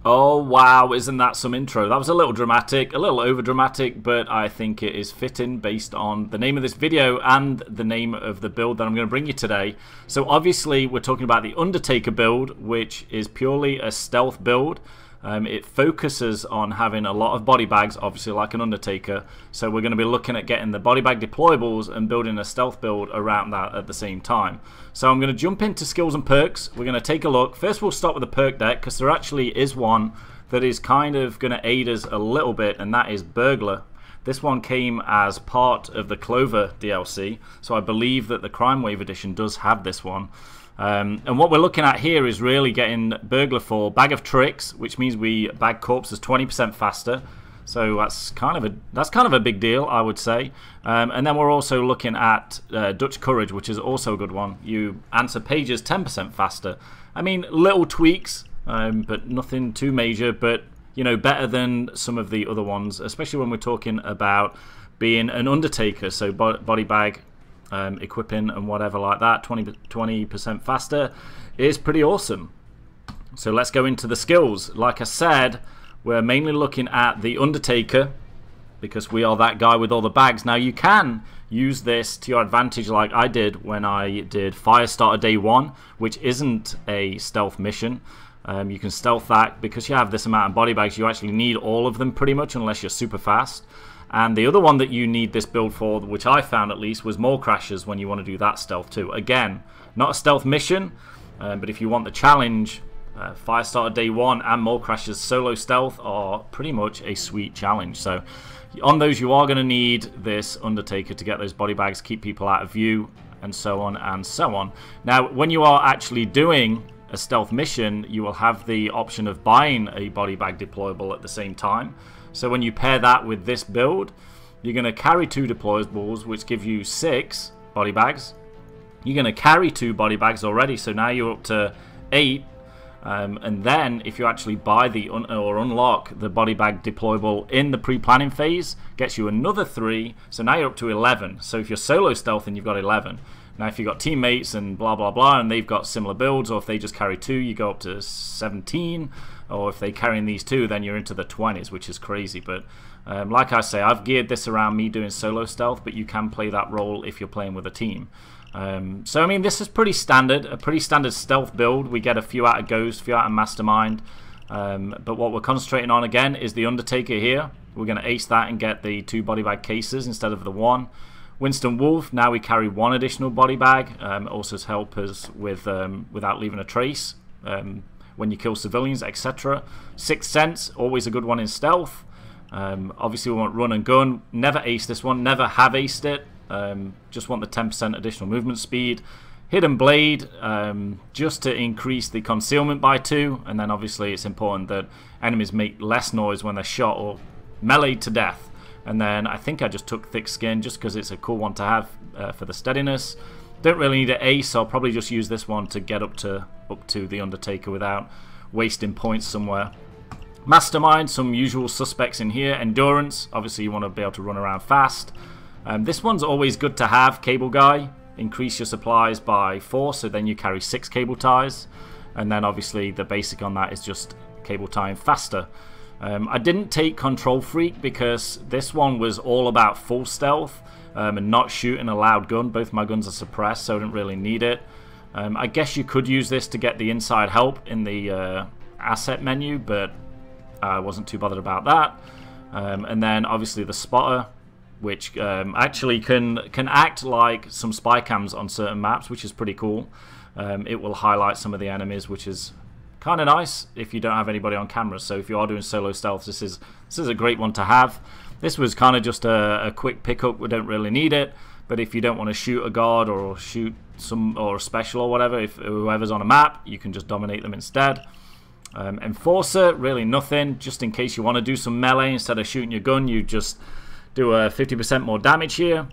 Oh wow, isn't that some intro? That was a little dramatic, a little over dramatic, but I think it is fitting based on the name of this video and the name of the build that I'm going to bring you today. So obviously we're talking about the Undertaker build, which is purely a stealth build. It focuses on having a lot of body bags, obviously like an Undertaker. So we're going to be looking at getting the body bag deployables and building a stealth build around that at the same time. So I'm going to jump into skills and perks. We're going to take a look. First we'll start with the perk deck, because there actually is one that is kind of going to aid us a little bit, and that is Burglar. This one came as part of the Clover DLC, so I believe that the Crimewave Edition does have this one. And what we're looking at here is really getting Burglar for Bag of Tricks, which means we bag corpses 20% faster. So that's kind of a big deal, I would say. And then we're also looking at Dutch Courage, which is also a good one. You answer pages 10% faster. I mean, little tweaks, but nothing too major. But you know, better than some of the other ones, especially when we're talking about being an Undertaker. So body bag. Equipping and whatever like that, 20% faster is pretty awesome. So let's go into the skills. Like I said, we're mainly looking at the Undertaker because we are that guy with all the bags. Now you can use this to your advantage like I did when I did Firestarter Day 1, which isn't a stealth mission. You can stealth that because you have this amount of body bags. You actually need all of them pretty much unless you're super fast. And the other one that you need this build for, which I found at least, was more crashes when you want to do that stealth too. Again, not a stealth mission, but if you want the challenge, Firestarter Day 1 and more crashes solo stealth are pretty much a sweet challenge. So on those you are going to need this Undertaker to get those body bags, keep people out of view, and so on and so on. Now when you are actually doing a stealth mission, you will have the option of buying a body bag deployable at the same time. So when you pair that with this build, you're going to carry 2 deployables, which give you 6 body bags. You're going to carry 2 body bags already, so now you're up to 8. And then if you actually buy or unlock the body bag deployable in the pre-planning phase, gets you another 3. So now you're up to 11. So if you're solo stealthing, you've got 11. Now if you've got teammates and blah blah blah and they've got similar builds, or if they just carry 2, you go up to 17. Or if they're carrying these 2, then you're into the 20s, which is crazy. But like I say, I've geared this around me doing solo stealth, but you can play that role if you're playing with a team. So I mean, this is pretty standard, a pretty standard stealth build. We get a few out of Ghost, a few out of Mastermind. But what we're concentrating on again is the Undertaker here. We're going to ace that and get the 2 body bag cases instead of the 1. Winston Wolf, now we carry 1 additional body bag. Also help us with without leaving a trace. When you kill civilians, etc. Sixth Sense, always a good one in stealth. Obviously we want run and gun. Never ace this one, never have aced it. Just want the 10% additional movement speed. Hidden Blade, just to increase the concealment by 2. And then obviously it's important that enemies make less noise when they're shot or meleeed to death. And then I think I just took Thick Skin just because it's a cool one to have for the steadiness. Don't really need an ace, so I'll probably just use this one to get up to the Undertaker without wasting points somewhere. Mastermind, some usual suspects in here. Endurance, obviously you want to be able to run around fast. This one's always good to have. Cable Guy, increase your supplies by 4, so then you carry 6 cable ties. And then obviously the basic on that is just cable tying faster. I didn't take Control Freak because this one was all about full stealth. And not shooting a loud gun. Both my guns are suppressed, so I didn't really need it. I guess you could use this to get the inside help in the asset menu, but I wasn't too bothered about that. And then obviously the spotter, which actually can act like some spy cams on certain maps, which is pretty cool. It will highlight some of the enemies, which is kind of nice if you don't have anybody on camera. So if you are doing solo stealth, this is a great one to have. This was kind of just a quick pickup. We don't really need it, but if you don't want to shoot a guard or shoot or a special or whatever, if whoever's on a map, you can just dominate them instead. Enforcer, really nothing. Just in case you want to do some melee instead of shooting your gun, you just do a 50% more damage here.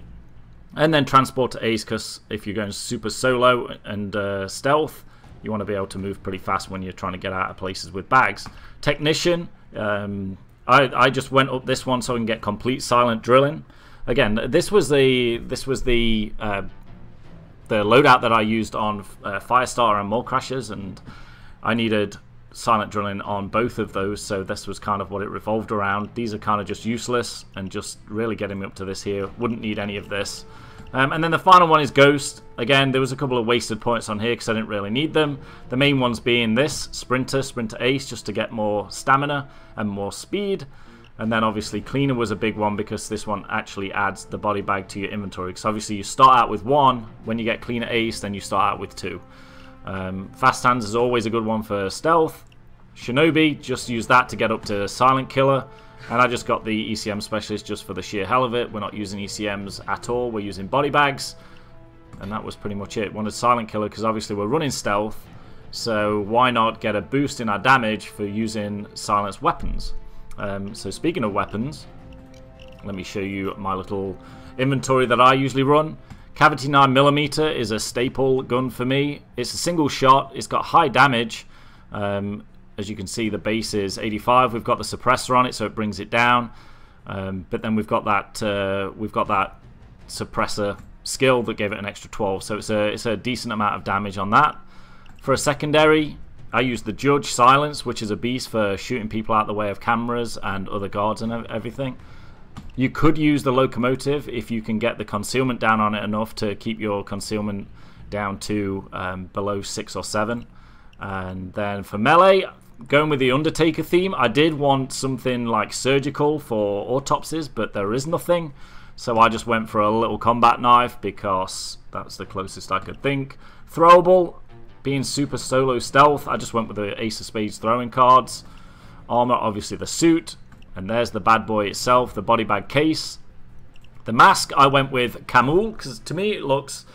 And then Transport to Ace, because if you're going super solo and stealth, you want to be able to move pretty fast when you're trying to get out of places with bags. Technician. I just went up this one so I can get complete silent drilling. Again, this was the loadout that I used on Firestarter and Mole Crashers, and I needed silent drilling on both of those, so this was kind of what it revolved around. These are kind of just useless and just really getting me up to this here. Wouldn't need any of this. And then the final one is Ghost. Again, there was a couple of wasted points on here because I didn't really need them. The main ones being this, Sprinter Ace, just to get more stamina and more speed. And then obviously Cleaner was a big one because this one actually adds the body bag to your inventory. Because obviously you start out with 1, when you get Cleaner Ace, then you start out with 2. Fast Hands is always a good one for stealth. Shinobi, just use that to get up to Silent Killer. And I just got the ECM Specialist just for the sheer hell of it. We're not using ECMs at all. We're using body bags. And that was pretty much it. Wanted Silent Killer because obviously we're running stealth. So why not get a boost in our damage for using silenced weapons? So speaking of weapons, let me show you my little inventory that I usually run. Cavity 9mm is a staple gun for me. It's a single shot. It's got high damage. As you can see, the base is 85. We've got the suppressor on it, so it brings it down. But then we've got that suppressor skill that gave it an extra 12. So it's a decent amount of damage on that. For a secondary, I use the Judge Silence, which is a beast for shooting people out the way of cameras and other guards and everything. You could use the Locomotive if you can get the concealment down on it enough to keep your concealment down to below 6 or 7. And then for melee, going with the Undertaker theme, I did want something like surgical for autopsies, but there is nothing. So I just went for a little combat knife because that's the closest I could think. Throwable, being super solo stealth, I just went with the Ace of Spades throwing cards. Armor, obviously the suit. And there's the bad boy itself, the body bag case. The mask, I went with Camul, because to me it looks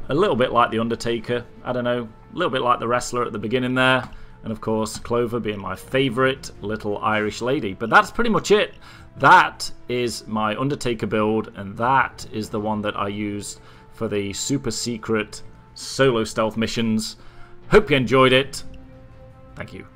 a little bit like the Undertaker. I don't know, a little bit like the wrestler at the beginning there. And of course, Clover being my favourite little Irish lady. But that's pretty much it. That is my Undertaker build, and that is the one that I used for the super secret solo stealth missions. Hope you enjoyed it. Thank you.